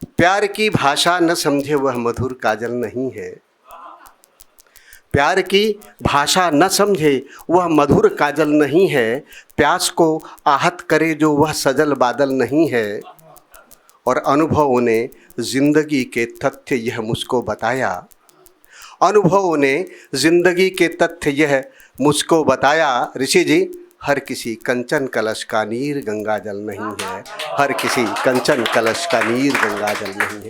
प्यार की भाषा न समझे वह मधुर काजल नहीं है। प्यार की भाषा न समझे वह मधुर काजल नहीं है। प्यास को आहत करे जो वह सजल बादल नहीं है। और अनुभवों ने जिंदगी के तथ्य यह मुझको बताया। अनुभवों ने जिंदगी के तथ्य यह मुझको बताया। ऋषि जी, हर किसी कंचन कलश का नीर गंगा जल नहीं है। हर किसी कंचन कलश का नीर गंगा जल नहीं है।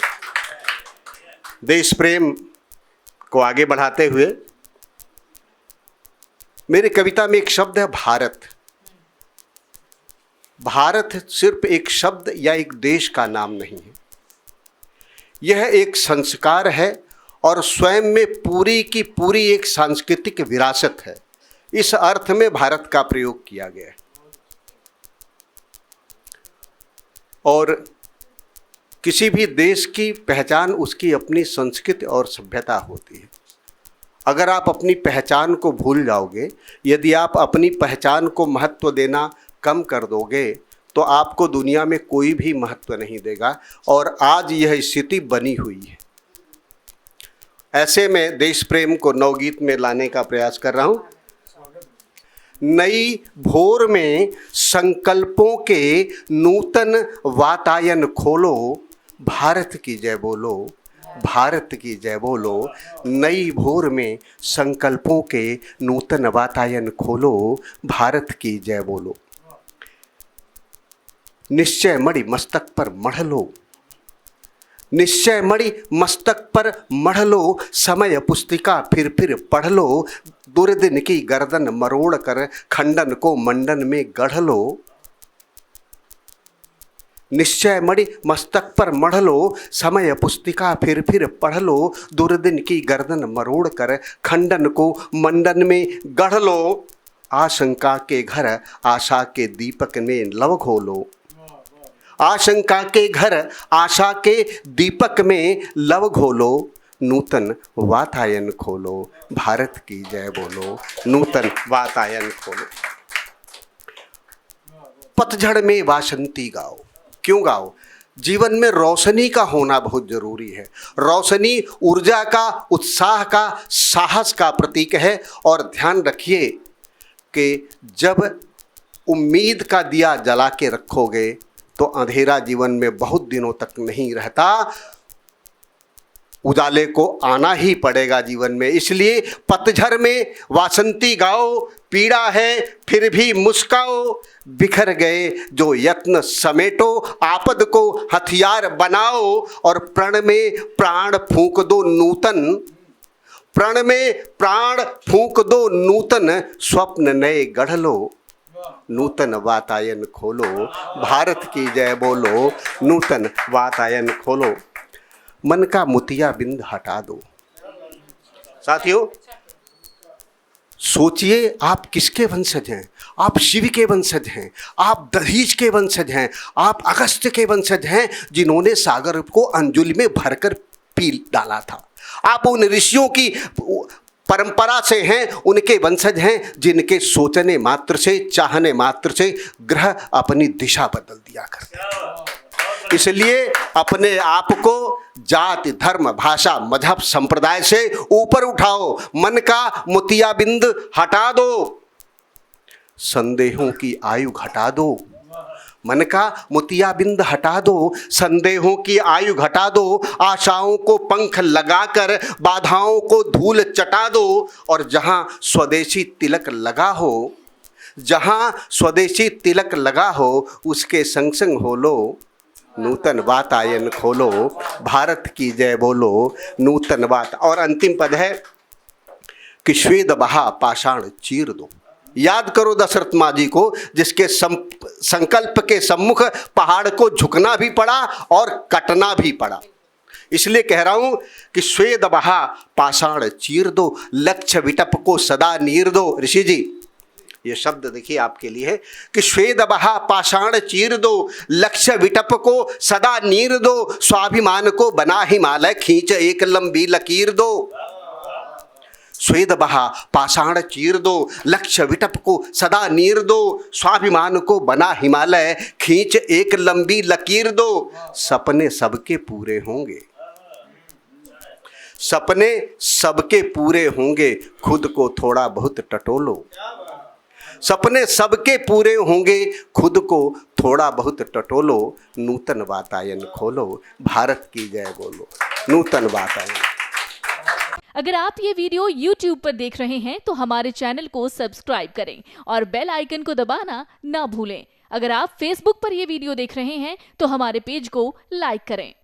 देश प्रेम को आगे बढ़ाते हुए मेरी कविता में एक शब्द है भारत। भारत सिर्फ एक शब्द या एक देश का नाम नहीं है, यह एक संस्कार है और स्वयं में पूरी की पूरी एक सांस्कृतिक विरासत है। इस अर्थ में भारत का प्रयोग किया गया है। और किसी भी देश की पहचान उसकी अपनी संस्कृति और सभ्यता होती है। अगर आप अपनी पहचान को भूल जाओगे, यदि आप अपनी पहचान को महत्व देना कम कर दोगे, तो आपको दुनिया में कोई भी महत्व नहीं देगा। और आज यह स्थिति बनी हुई है। ऐसे में देश प्रेम को नवगीत में लाने का प्रयास कर रहा हूँ। नई भोर में संकल्पों के नूतन वातायन खोलो, भारत की जय बोलो, भारत की जय बोलो। नई भोर में संकल्पों के नूतन वातायन खोलो, भारत की जय बोलो। निश्चय मणि मस्तक पर मढ़ लो, निश्चय मणि मस्तक पर मढ़ लो। समय पुस्तिका फिर पढ़ लो। दुर्दिन की गर्दन मरोड़ कर खंडन को मंडन में गढ़ लो। निश्चय मणि मस्तक पर मढ़ लो। समय पुस्तिका फिर पढ़ लो। दुर्दिन की गर्दन मरोड़ कर खंडन को मंडन में गढ़ लो। आशंका के घर आशा के दीपक में लव घोलो। आशंका के घर आशा के दीपक में लव घोलो। नूतन वातायन खोलो, भारत की जय बोलो। नूतन वातायन खोलो। पतझड़ में वासंती गाओ। क्यों गाओ? जीवन में रोशनी का होना बहुत जरूरी है। रोशनी ऊर्जा का, उत्साह का, साहस का प्रतीक है। और ध्यान रखिए कि जब उम्मीद का दिया जला के रखोगे तो अंधेरा जीवन में बहुत दिनों तक नहीं रहता। उजाले को आना ही पड़ेगा जीवन में। इसलिए पतझड़ में वासंती गाओ। पीड़ा है फिर भी मुस्काओ। बिखर गए जो यत्न समेटो। आपद को हथियार बनाओ। और प्रण में प्राण फूंक दो नूतन। प्रण में प्राण फूंक दो नूतन। स्वप्न नए गढ़ लो। नूतन वातायन खोलो, भारत की जय बोलो। नूतन वातायन खोलो। मन का मोतिया बिंद हटा दो। साथियों, सोचिए आप किसके वंशज हैं? आप शिव के वंशज हैं, आप दधीच के वंशज हैं, आप अगस्त्य के वंशज हैं जिन्होंने सागर को अंजुलि में भरकर पी डाला था। आप उन ऋषियों की परंपरा से हैं, उनके वंशज हैं जिनके सोचने मात्र से, चाहने मात्र से ग्रह अपनी दिशा बदल दिया करते। इसलिए अपने आप को जाति, धर्म, भाषा, मजहब, संप्रदाय से ऊपर उठाओ। मन का मोतियाबिंद हटा दो। संदेहों की आयु घटा दो। मन का मोतियाबिंद हटा दो। संदेहों की आयु घटा दो। आशाओं को पंख लगाकर बाधाओं को धूल चटा दो। और जहां स्वदेशी तिलक लगा हो, जहां स्वदेशी तिलक लगा हो, उसके संग संग हो लो। नूतन वातायन खोलो, भारत की जय बोलो। नूतन वात। और अंतिम पद है कि श्वेत बहा पाषाण चीर दो। याद करो दशरथ माँ जी को, जिसके संकल्प के सम्मुख पहाड़ को झुकना भी पड़ा और कटना भी पड़ा। इसलिए कह रहा हूं कि श्वेत बहा पाषाण चीर दो। लक्ष्य विटप को सदा नीर दो। ऋषि जी, ये शब्द देखिए आपके लिए है कि श्वेत बहा पाषाण चीर दो। लक्ष्य विटप को सदा नीर दो। स्वाभिमान को बना हिमालय खींच एक लंबी लकीर दो। स्वेद बहा पाषाण चीर दो, लक्ष्य विटप को सदा नीर दो, स्वाभिमान को बना हिमालय खींच एक लंबी लकीर दो। सपने सबके पूरे होंगे, सपने सबके पूरे होंगे, खुद को थोड़ा बहुत टटोलो। सपने सबके पूरे होंगे, खुद को थोड़ा बहुत टटोलो, नूतन वातायन खोलो, भारत की जय बोलो, नूतन वातायन। अगर आप ये वीडियो YouTube पर देख रहे हैं तो हमारे चैनल को सब्सक्राइब करें और बेल आइकन को दबाना ना भूलें। अगर आप Facebook पर ये वीडियो देख रहे हैं तो हमारे पेज को लाइक करें।